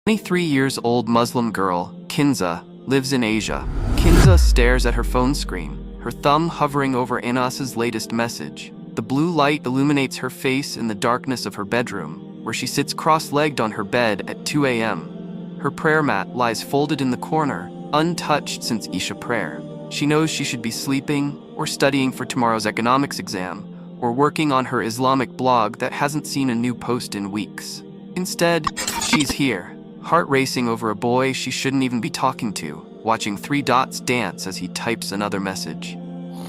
23-year-old Muslim girl, Kinza, lives in Asia. Kinza stares at her phone screen, her thumb hovering over Anas's latest message. The blue light illuminates her face in the darkness of her bedroom, where she sits cross-legged on her bed at 2 a.m. Her prayer mat lies folded in the corner, untouched since Isha prayer. She knows she should be sleeping, or studying for tomorrow's economics exam, or working on her Islamic blog that hasn't seen a new post in weeks. Instead, she's here, heart racing over a boy she shouldn't even be talking to, watching three dots dance as he types another message.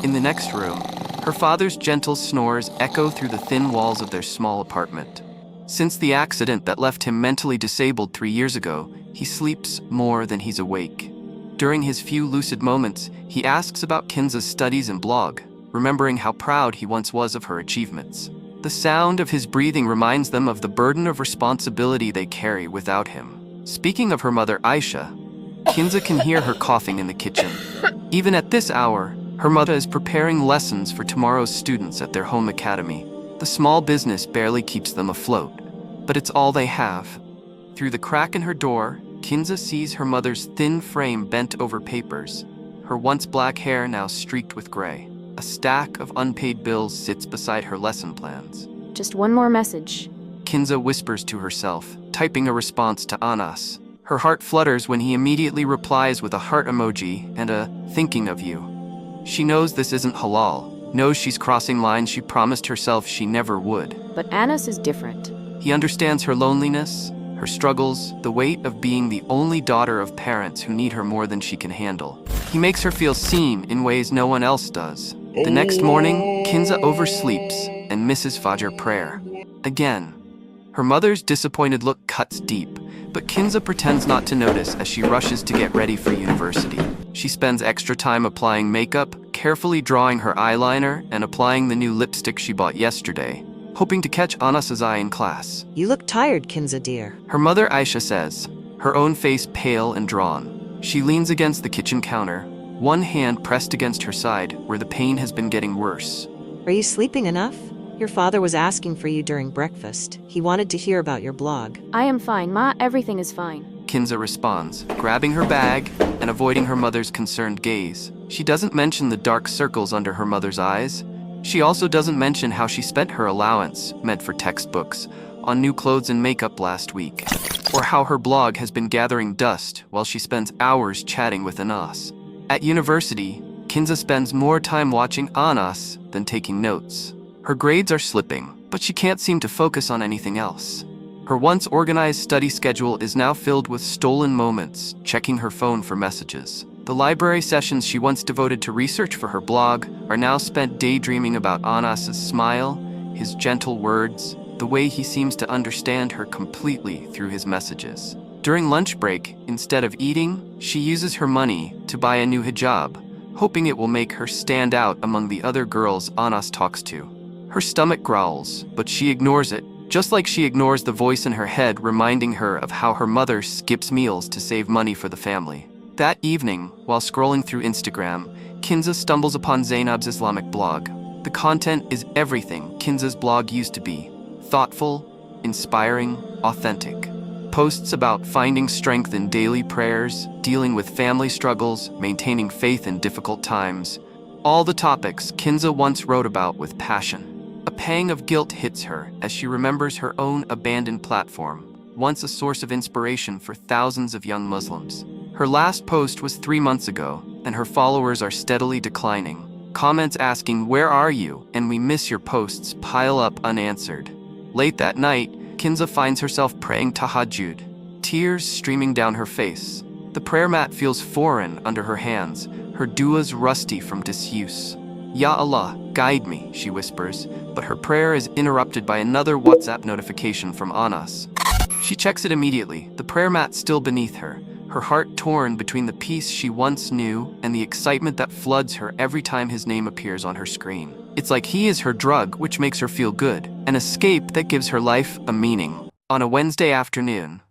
In the next room, her father's gentle snores echo through the thin walls of their small apartment. Since the accident that left him mentally disabled 3 years ago, he sleeps more than he's awake. During his few lucid moments, he asks about Kinza's studies and blog, remembering how proud he once was of her achievements. The sound of his breathing reminds them of the burden of responsibility they carry without him. Speaking of her mother Aisha, Kinza can hear her coughing in the kitchen. Even at this hour, her mother is preparing lessons for tomorrow's students at their home academy. The small business barely keeps them afloat, but it's all they have. Through the crack in her door, Kinza sees her mother's thin frame bent over papers, her once black hair now streaked with gray. A stack of unpaid bills sits beside her lesson plans. Just one more message. Kinza whispers to herself, typing a response to Anas. Her heart flutters when he immediately replies with a heart emoji and a thinking of you. She knows this isn't halal, knows she's crossing lines she promised herself she never would. But Anas is different. He understands her loneliness, her struggles, the weight of being the only daughter of parents who need her more than she can handle. He makes her feel seen in ways no one else does. The next morning, Kinza oversleeps and misses Fajr prayer. Again. Her mother's disappointed look cuts deep, but Kinza pretends not to notice as she rushes to get ready for university. She spends extra time applying makeup, carefully drawing her eyeliner, and applying the new lipstick she bought yesterday, hoping to catch Anas's eye in class. You look tired, Kinza dear. Her mother Aisha says, her own face pale and drawn. She leans against the kitchen counter, one hand pressed against her side where the pain has been getting worse. Are you sleeping enough? Your father was asking for you during breakfast. He wanted to hear about your blog. I am fine, Ma. Everything is fine. Kinza responds, grabbing her bag and avoiding her mother's concerned gaze. She doesn't mention the dark circles under her mother's eyes. She also doesn't mention how she spent her allowance, meant for textbooks, on new clothes and makeup last week, or how her blog has been gathering dust while she spends hours chatting with Anas. At university, Kinza spends more time watching Anas than taking notes. Her grades are slipping, but she can't seem to focus on anything else. Her once organized study schedule is now filled with stolen moments, checking her phone for messages. The library sessions she once devoted to research for her blog are now spent daydreaming about Anas's smile, his gentle words, the way he seems to understand her completely through his messages. During lunch break, instead of eating, she uses her money to buy a new hijab, hoping it will make her stand out among the other girls Anas talks to. Her stomach growls, but she ignores it, just like she ignores the voice in her head reminding her of how her mother skips meals to save money for the family. That evening, while scrolling through Instagram, Kinza stumbles upon Zainab's Islamic blog. The content is everything Kinza's blog used to be: thoughtful, inspiring, authentic. Posts about finding strength in daily prayers, dealing with family struggles, maintaining faith in difficult times. All the topics Kinza once wrote about with passion. A pang of guilt hits her as she remembers her own abandoned platform, once a source of inspiration for thousands of young Muslims. Her last post was 3 months ago, and her followers are steadily declining. Comments asking, "Where are you?" and "We miss your posts" pile up unanswered. Late that night, Kinza finds herself praying tahajjud, tears streaming down her face. The prayer mat feels foreign under her hands, her duas rusty from disuse. "Ya Allah, guide me," she whispers, but her prayer is interrupted by another WhatsApp notification from Anas. She checks it immediately, the prayer mat still beneath her, her heart torn between the peace she once knew and the excitement that floods her every time his name appears on her screen. It's like he is her drug, which makes her feel good, an escape that gives her life a meaning. On a Wednesday afternoon,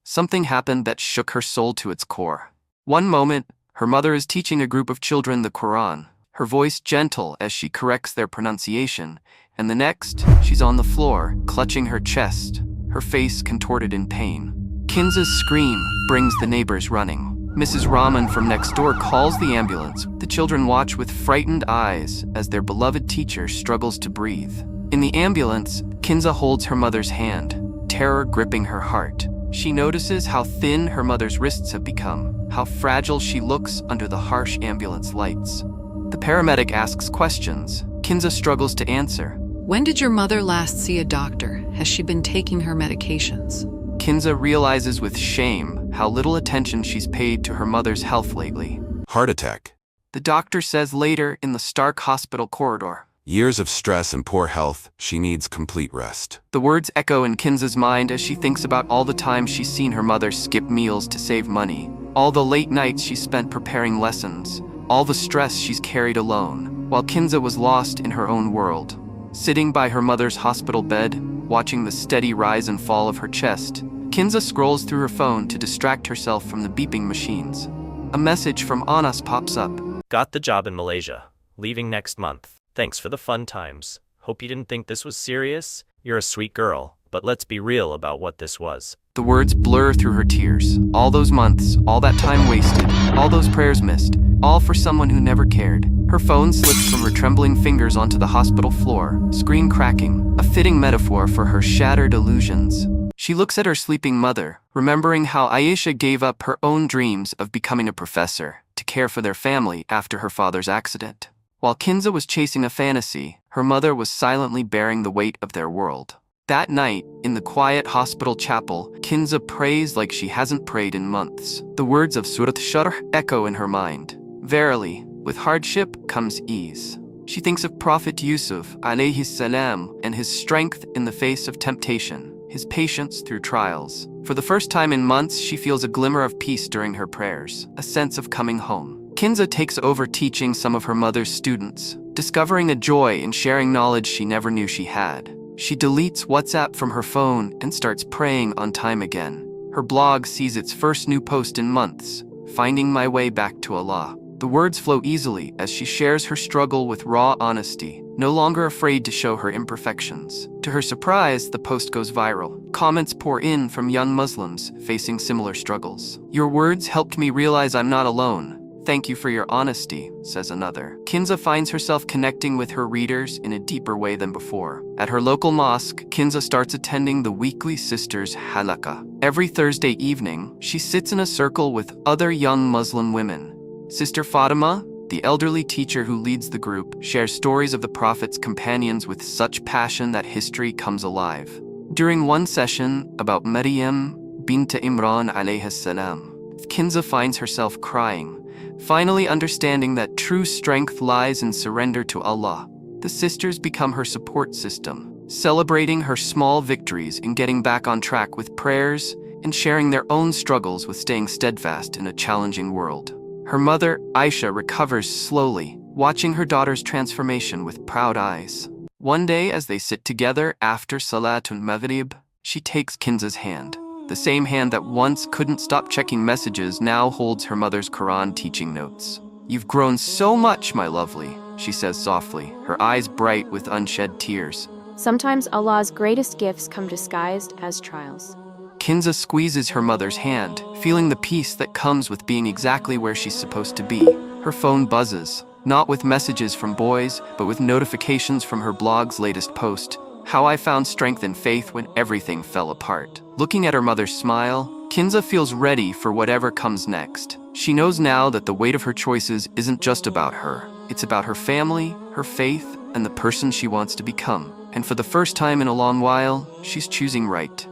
something happened that shook her soul to its core. One moment, her mother is teaching a group of children the Quran, her voice gentle as she corrects their pronunciation, and the next, she's on the floor, clutching her chest, her face contorted in pain. Kinza's scream brings the neighbors running. Mrs. Rahman from next door calls the ambulance. The children watch with frightened eyes as their beloved teacher struggles to breathe. In the ambulance, Kinza holds her mother's hand, terror gripping her heart. She notices how thin her mother's wrists have become, how fragile she looks under the harsh ambulance lights. The paramedic asks questions. Kinza struggles to answer. When did your mother last see a doctor? Has she been taking her medications? Kinza realizes with shame how little attention she's paid to her mother's health lately. Heart attack. The doctor says later in the Stark Hospital corridor. Years of stress and poor health. She needs complete rest. The words echo in Kinza's mind as she thinks about all the time she's seen her mother skip meals to save money, all the late nights she spent preparing lessons, all the stress she's carried alone, while Kinza was lost in her own world. Sitting by her mother's hospital bed, watching the steady rise and fall of her chest, Kinza scrolls through her phone to distract herself from the beeping machines. A message from Anas pops up. Got the job in Malaysia. Leaving next month. Thanks for the fun times. Hope you didn't think this was serious. You're a sweet girl, but let's be real about what this was. The words blur through her tears. All those months, all that time wasted, all those prayers missed, all for someone who never cared. Her phone slips from her trembling fingers onto the hospital floor, screen cracking, a fitting metaphor for her shattered illusions. She looks at her sleeping mother, remembering how Aisha gave up her own dreams of becoming a professor to care for their family after her father's accident. While Kinza was chasing a fantasy, her mother was silently bearing the weight of their world. That night, in the quiet hospital chapel, Kinza prays like she hasn't prayed in months. The words of Surat Sharh echo in her mind. Verily, with hardship comes ease. She thinks of Prophet Yusuf, alayhi salam, and his strength in the face of temptation, his patience through trials. For the first time in months, she feels a glimmer of peace during her prayers, a sense of coming home. Kinza takes over teaching some of her mother's students, discovering a joy in sharing knowledge she never knew she had. She deletes WhatsApp from her phone and starts praying on time again. Her blog sees its first new post in months, Finding My Way Back to Allah. The words flow easily as she shares her struggle with raw honesty, no longer afraid to show her imperfections. To her surprise, the post goes viral. Comments pour in from young Muslims facing similar struggles. Your words helped me realize I'm not alone. Thank you for your honesty, says another. Kinza finds herself connecting with her readers in a deeper way than before. At her local mosque, Kinza starts attending the weekly Sisters Halakha. Every Thursday evening, she sits in a circle with other young Muslim women. Sister Fatima, the elderly teacher who leads the group, shares stories of the Prophet's companions with such passion that history comes alive. During one session about Maryam bint Imran alayhi salam, Kinza finds herself crying, finally understanding that true strength lies in surrender to Allah. The sisters become her support system, celebrating her small victories in getting back on track with prayers and sharing their own struggles with staying steadfast in a challenging world. Her mother, Aisha, recovers slowly, watching her daughter's transformation with proud eyes. One day, as they sit together after Salatul Maghrib, she takes Kinza's hand. The same hand that once couldn't stop checking messages now holds her mother's Quran teaching notes. You've grown so much, my lovely, she says softly, her eyes bright with unshed tears. Sometimes Allah's greatest gifts come disguised as trials. Kinza squeezes her mother's hand, feeling the peace that comes with being exactly where she's supposed to be. Her phone buzzes, not with messages from boys, but with notifications from her blog's latest post, How I Found Strength and Faith When Everything Fell Apart. Looking at her mother's smile, Kinza feels ready for whatever comes next. She knows now that the weight of her choices isn't just about her. It's about her family, her faith, and the person she wants to become. And for the first time in a long while, she's choosing right.